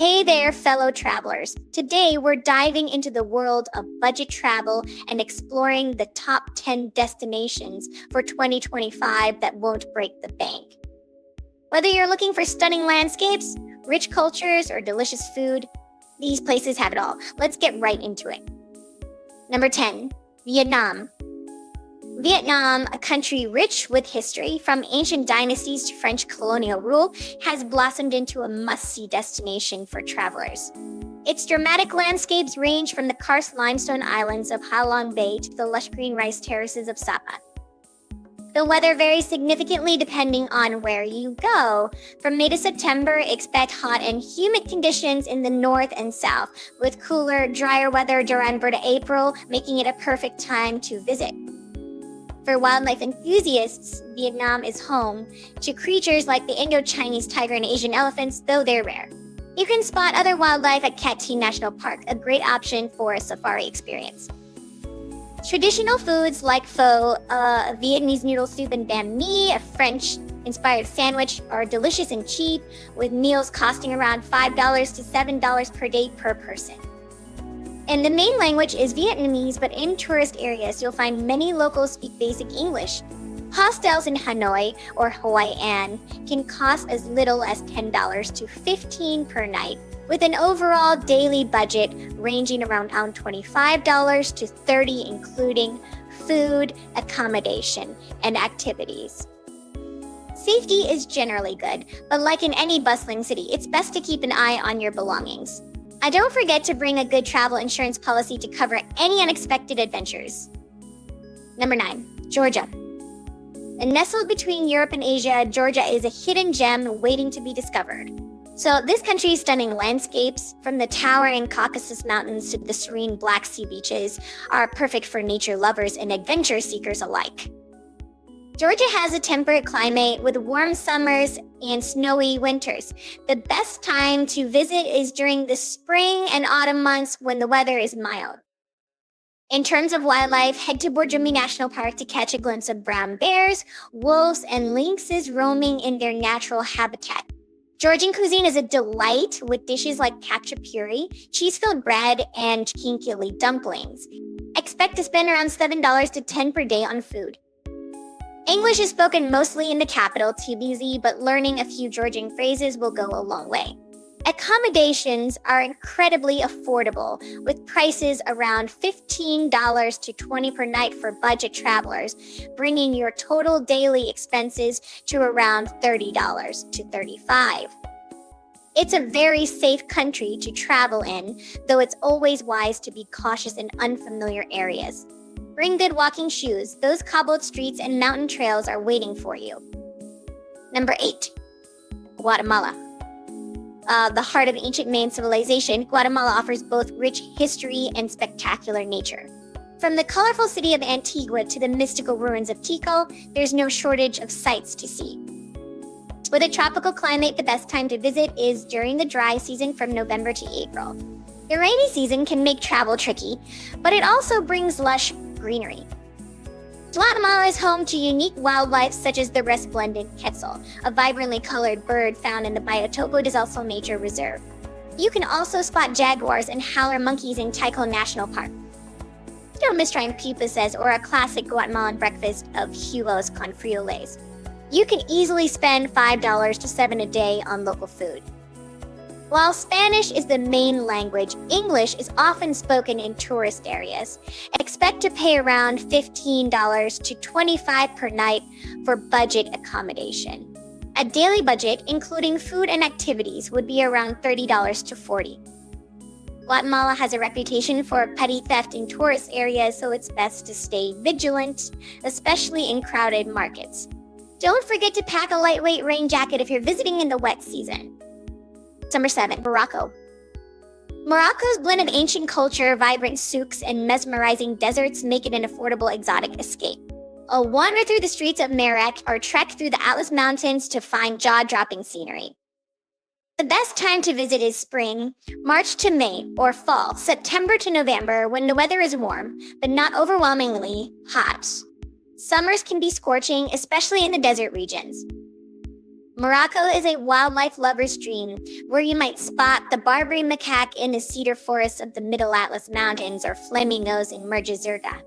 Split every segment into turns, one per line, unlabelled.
Hey there, fellow travelers. Today, we're diving into the world of budget travel and exploring the top 10 destinations for 2025 that won't break the bank. Whether you're looking for stunning landscapes, rich cultures, or delicious food, these places have it all. Let's get right into it. Number 10, Vietnam. Vietnam, a country rich with history, from ancient dynasties to French colonial rule, has blossomed into a must-see destination for travelers. Its dramatic landscapes range from the karst limestone islands of Ha Long Bay to the lush green rice terraces of Sapa. The weather varies significantly depending on where you go. From May to September, expect hot and humid conditions in the north and south, with cooler, drier weather November to April, making it a perfect time to visit. For wildlife enthusiasts, Vietnam is home to creatures like the Indo-Chinese tiger and Asian elephants, though they're rare. You can spot other wildlife at Cat T National Park, a great option for a safari experience. Traditional foods like pho, a Vietnamese noodle soup, and banh mi, a French-inspired sandwich, are delicious and cheap, with meals costing around $5 to $7 per day per person. And the main language is Vietnamese, but in tourist areas, you'll find many locals speak basic English. Hostels in Hanoi or Hoi An can cost as little as $10 to $15 per night, with an overall daily budget ranging around $25 to $30, including food, accommodation, and activities. Safety is generally good, but like in any bustling city, it's best to keep an eye on your belongings. And don't forget to bring a good travel insurance policy to cover any unexpected adventures. Number 9, Georgia. And nestled between Europe and Asia, Georgia is a hidden gem waiting to be discovered. So this country's stunning landscapes, from the towering Caucasus Mountains to the serene Black Sea beaches, are perfect for nature lovers and adventure seekers alike. Georgia has a temperate climate with warm summers and snowy winters. The best time to visit is during the spring and autumn months when the weather is mild. In terms of wildlife, head to Borjumi National Park to catch a glimpse of brown bears, wolves, and lynxes roaming in their natural habitat. Georgian cuisine is a delight with dishes like khachapuri, cheese-filled bread, and kinkili dumplings. Expect to spend around $7 to $10 per day on food. English is spoken mostly in the capital, Tbilisi, but learning a few Georgian phrases will go a long way. Accommodations are incredibly affordable, with prices around $15 to $20 per night for budget travelers, bringing your total daily expenses to around $30 to $35. It's a very safe country to travel in, though it's always wise to be cautious in unfamiliar areas. Bring good walking shoes. Those cobbled streets and mountain trails are waiting for you. Number 8, Guatemala. The heart of ancient Mayan civilization, Guatemala offers both rich history and spectacular nature. From the colorful city of Antigua to the mystical ruins of Tikal, there's no shortage of sights to see. With a tropical climate, the best time to visit is during the dry season from November to April. The rainy season can make travel tricky, but it also brings lush greenery. Guatemala is home to unique wildlife such as the resplendent quetzal, a vibrantly colored bird found in the Biotopo del Salso Nature Reserve. You can also spot jaguars and howler monkeys in Tikal National Park. Don't miss trying pupuses or a classic Guatemalan breakfast of huevos con frijoles. You can easily spend $5 to $7 a day on local food. While Spanish is the main language, English is often spoken in tourist areas. Expect to pay around $15 to $25 per night for budget accommodation. A daily budget, including food and activities, would be around $30 to $40. Guatemala has a reputation for petty theft in tourist areas, so it's best to stay vigilant, especially in crowded markets. Don't forget to pack a lightweight rain jacket if you're visiting in the wet season. Number 7, Morocco. Morocco's blend of ancient culture, vibrant souks, and mesmerizing deserts make it an affordable exotic escape. A wander through the streets of Marrakech or trek through the Atlas Mountains to find jaw-dropping scenery. The best time to visit is spring, March to May, or fall, September to November, when the weather is warm, but not overwhelmingly hot. Summers can be scorching, especially in the desert regions. Morocco is a wildlife lover's dream, where you might spot the Barbary macaque in the cedar forests of the Middle Atlas Mountains or flamingos in Merjazerga.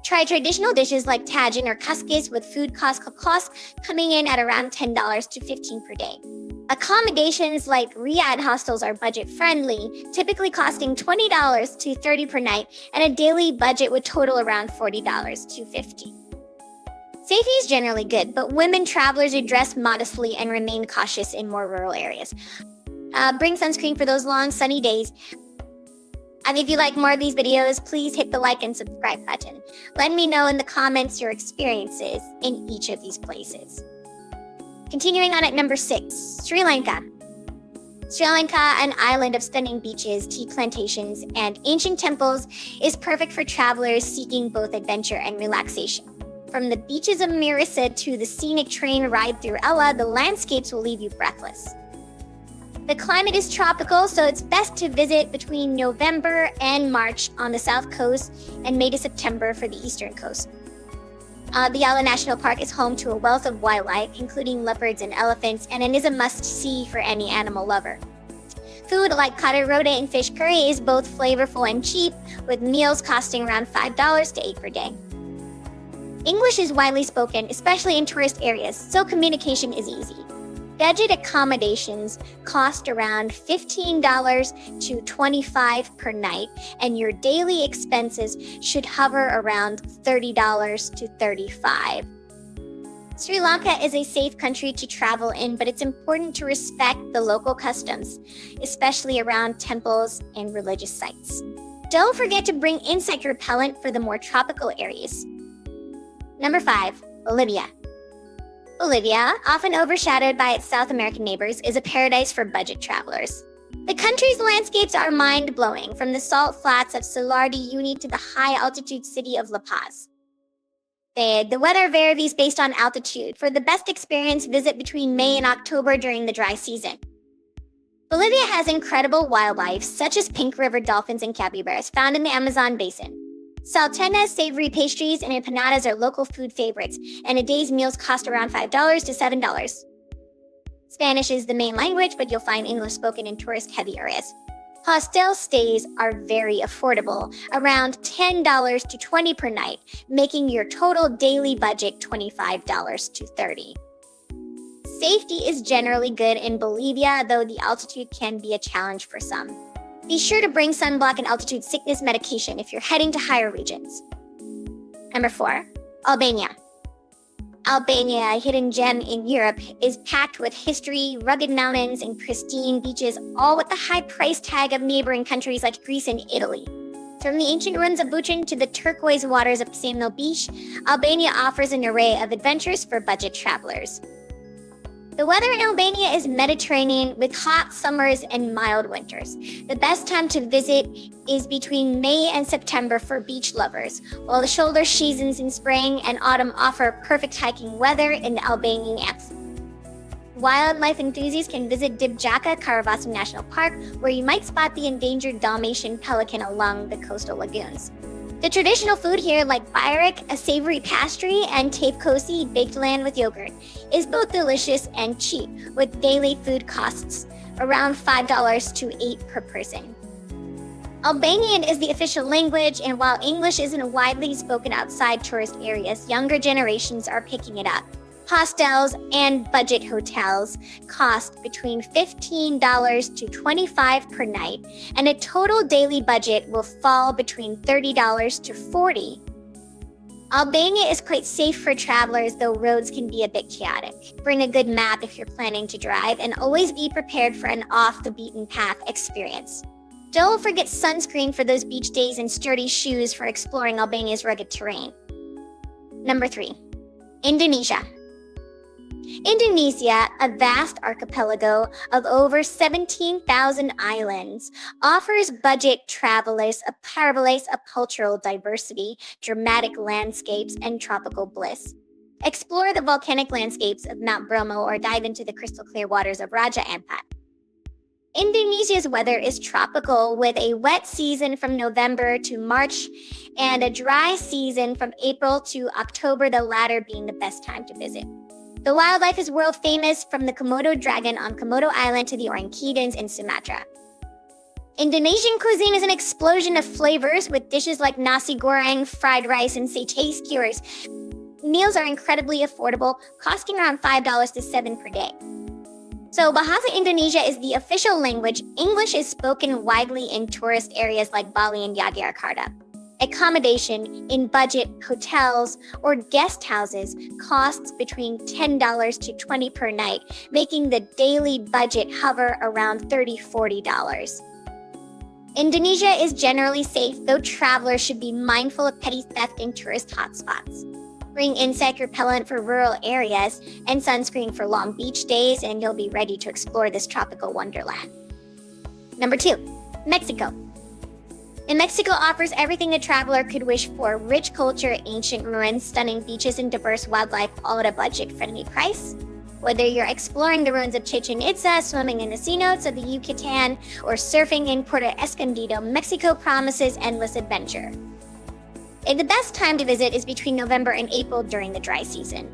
Try traditional dishes like tagine or couscous with food cost coming in at around $10 to $15 per day. Accommodations like riad hostels are budget-friendly, typically costing $20 to $30 per night, and a daily budget would total around $40 to $50. Safety is generally good, but women travelers should dress modestly and remain cautious in more rural areas. Bring sunscreen for those long, sunny days. And if you like more of these videos, please hit the like and subscribe button. Let me know in the comments your experiences in each of these places. Continuing on at number 6, Sri Lanka. Sri Lanka, an island of stunning beaches, tea plantations, and ancient temples, is perfect for travelers seeking both adventure and relaxation. From the beaches of Mirissa to the scenic train ride through Ella, the landscapes will leave you breathless. The climate is tropical, so it's best to visit between November and March on the south coast and May to September for the eastern coast. The Ella National Park is home to a wealth of wildlife, including leopards and elephants, and it is a must-see for any animal lover. Food like kare rode and fish curry is both flavorful and cheap, with meals costing around $5 to $8 per day. English is widely spoken, especially in tourist areas, so communication is easy. Budget accommodations cost around $15 to $25 per night, and your daily expenses should hover around $30 to $35. Sri Lanka is a safe country to travel in, but it's important to respect the local customs, especially around temples and religious sites. Don't forget to bring insect repellent for the more tropical areas. Number 5, Bolivia. Bolivia, often overshadowed by its South American neighbors, is a paradise for budget travelers. The country's landscapes are mind-blowing, from the salt flats of Salar de Uyuni to the high-altitude city of La Paz. The weather varies based on altitude. For the best experience, visit between May and October during the dry season. Bolivia has incredible wildlife, such as pink river dolphins and capybaras found in the Amazon basin. Salteñas, savory pastries, and empanadas are local food favorites, and a day's meals cost around $5 to $7. Spanish is the main language, but you'll find English spoken in tourist-heavy areas. Hostel stays are very affordable, around $10 to $20 per night, making your total daily budget $25 to $30. Safety is generally good in Bolivia, though the altitude can be a challenge for some. Be sure to bring sunblock and altitude sickness medication if you're heading to higher regions. Number 4, Albania. Albania, a hidden gem in Europe, is packed with history, rugged mountains, and pristine beaches, all with the high price tag of neighboring countries like Greece and Italy. From the ancient ruins of Buchan to the turquoise waters of Semno Beach, Albania offers an array of adventures for budget travelers. The weather in Albania is Mediterranean with hot summers and mild winters. The best time to visit is between May and September for beach lovers, while the shoulder seasons in spring and autumn offer perfect hiking weather in the Albanian Alps. Wildlife enthusiasts can visit Dibjaka Karavasu National Park, where you might spot the endangered Dalmatian pelican along the coastal lagoons. The traditional food here, like bayrak, a savory pastry, and tepkosi, baked lamb with yogurt, is both delicious and cheap, with daily food costs around $5 to $8 per person. Albanian is the official language, and while English isn't widely spoken outside tourist areas, younger generations are picking it up. Hostels and budget hotels cost between $15 to $25 per night, and a total daily budget will fall between $30 to $40. Albania is quite safe for travelers, though roads can be a bit chaotic. Bring a good map if you're planning to drive, and always be prepared for an off-the-beaten-path experience. Don't forget sunscreen for those beach days and sturdy shoes for exploring Albania's rugged terrain. Number 3, Indonesia. Indonesia, a vast archipelago of over 17,000 islands, offers budget travelers a paradise of cultural diversity, dramatic landscapes, and tropical bliss. Explore the volcanic landscapes of Mount Bromo or dive into the crystal clear waters of Raja Ampat. Indonesia's weather is tropical, with a wet season from November to March and a dry season from April to October, the latter being the best time to visit. The wildlife is world famous, from the Komodo dragon on Komodo Island to the orangutans in Sumatra. Indonesian cuisine is an explosion of flavors with dishes like nasi goreng, fried rice, and satay skewers. Meals are incredibly affordable, costing around $5 to $7 per day. So Bahasa Indonesia is the official language. English is spoken widely in tourist areas like Bali and Yogyakarta. Accommodation in budget hotels or guest houses costs between $10 to $20 per night, making the daily budget hover around $30-$40. Indonesia is generally safe, though travelers should be mindful of petty theft in tourist hotspots. Bring insect repellent for rural areas and sunscreen for long beach days, and you'll be ready to explore this tropical wonderland. Number 2, Mexico. And Mexico offers everything a traveler could wish for: rich culture, ancient ruins, stunning beaches, and diverse wildlife, all at a budget-friendly price. Whether you're exploring the ruins of Chichen Itza, swimming in the cenotes of the Yucatan, or surfing in Puerto Escondido, Mexico promises endless adventure. And the best time to visit is between November and April during the dry season,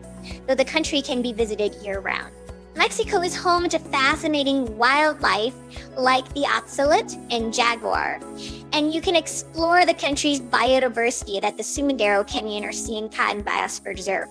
though the country can be visited year-round. Mexico is home to fascinating wildlife like the ocelot and jaguar, and you can explore the country's biodiversity at the Sumidero Canyon or Siancan Biosphere Reserve.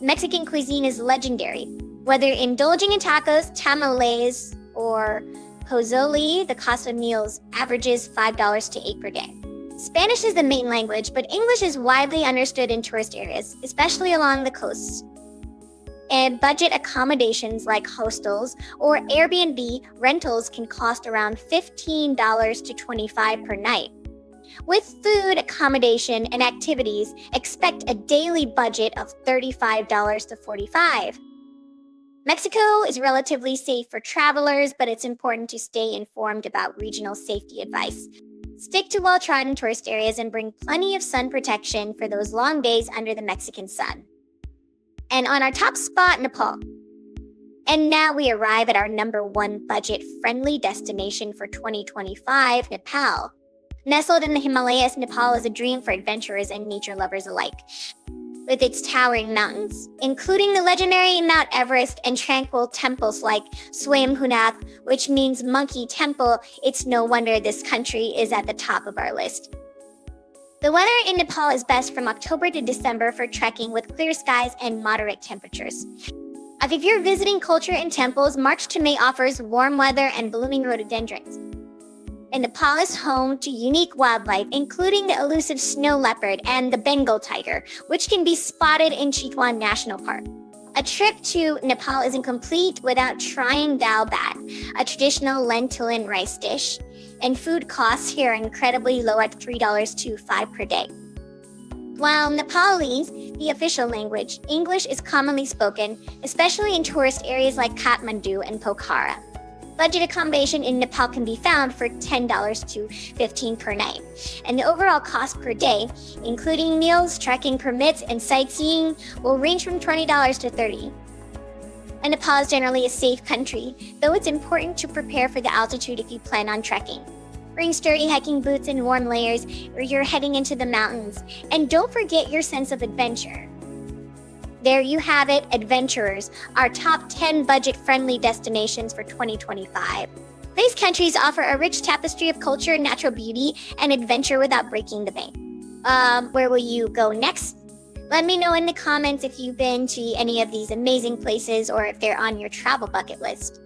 Mexican cuisine is legendary. Whether indulging in tacos, tamales, or pozole, the cost of meals averages $5 to $8 per day. Spanish is the main language, but English is widely understood in tourist areas, especially along the coast. And budget accommodations like hostels or Airbnb rentals can cost around $15 to $25 per night. With food, accommodation, and activities, expect a daily budget of $35 to $45. Mexico is relatively safe for travelers, but it's important to stay informed about regional safety advice. Stick to well-trodden tourist areas and bring plenty of sun protection for those long days under the Mexican sun. And on our top spot, Nepal. And now we arrive at our number 1 budget-friendly destination for 2025, Nepal. Nestled in the Himalayas, Nepal is a dream for adventurers and nature lovers alike. With its towering mountains, including the legendary Mount Everest, and tranquil temples like Swayambhunath, which means monkey temple, it's no wonder this country is at the top of our list. The weather in Nepal is best from October to December for trekking, with clear skies and moderate temperatures. If you're visiting culture and temples, March to May offers warm weather and blooming rhododendrons. And Nepal is home to unique wildlife, including the elusive snow leopard and the Bengal tiger, which can be spotted in Chitwan National Park. A trip to Nepal isn't complete without trying dal bhat, a traditional lentil and rice dish, and food costs here are incredibly low at $3 to $5 per day. While Nepalese, the official language, English is commonly spoken, especially in tourist areas like Kathmandu and Pokhara. Budget accommodation in Nepal can be found for $10 to $15 per night, and the overall cost per day, including meals, trekking permits, and sightseeing, will range from $20 to $30. And Nepal is generally a safe country, though it's important to prepare for the altitude if you plan on trekking. Bring sturdy hiking boots and warm layers, or you're heading into the mountains, and don't forget your sense of adventure. There you have it, adventurers, our top 10 budget-friendly destinations for 2025. These countries offer a rich tapestry of culture, natural beauty, and adventure without breaking the bank. Where will you go next? Let me know in the comments if you've been to any of these amazing places or if they're on your travel bucket list.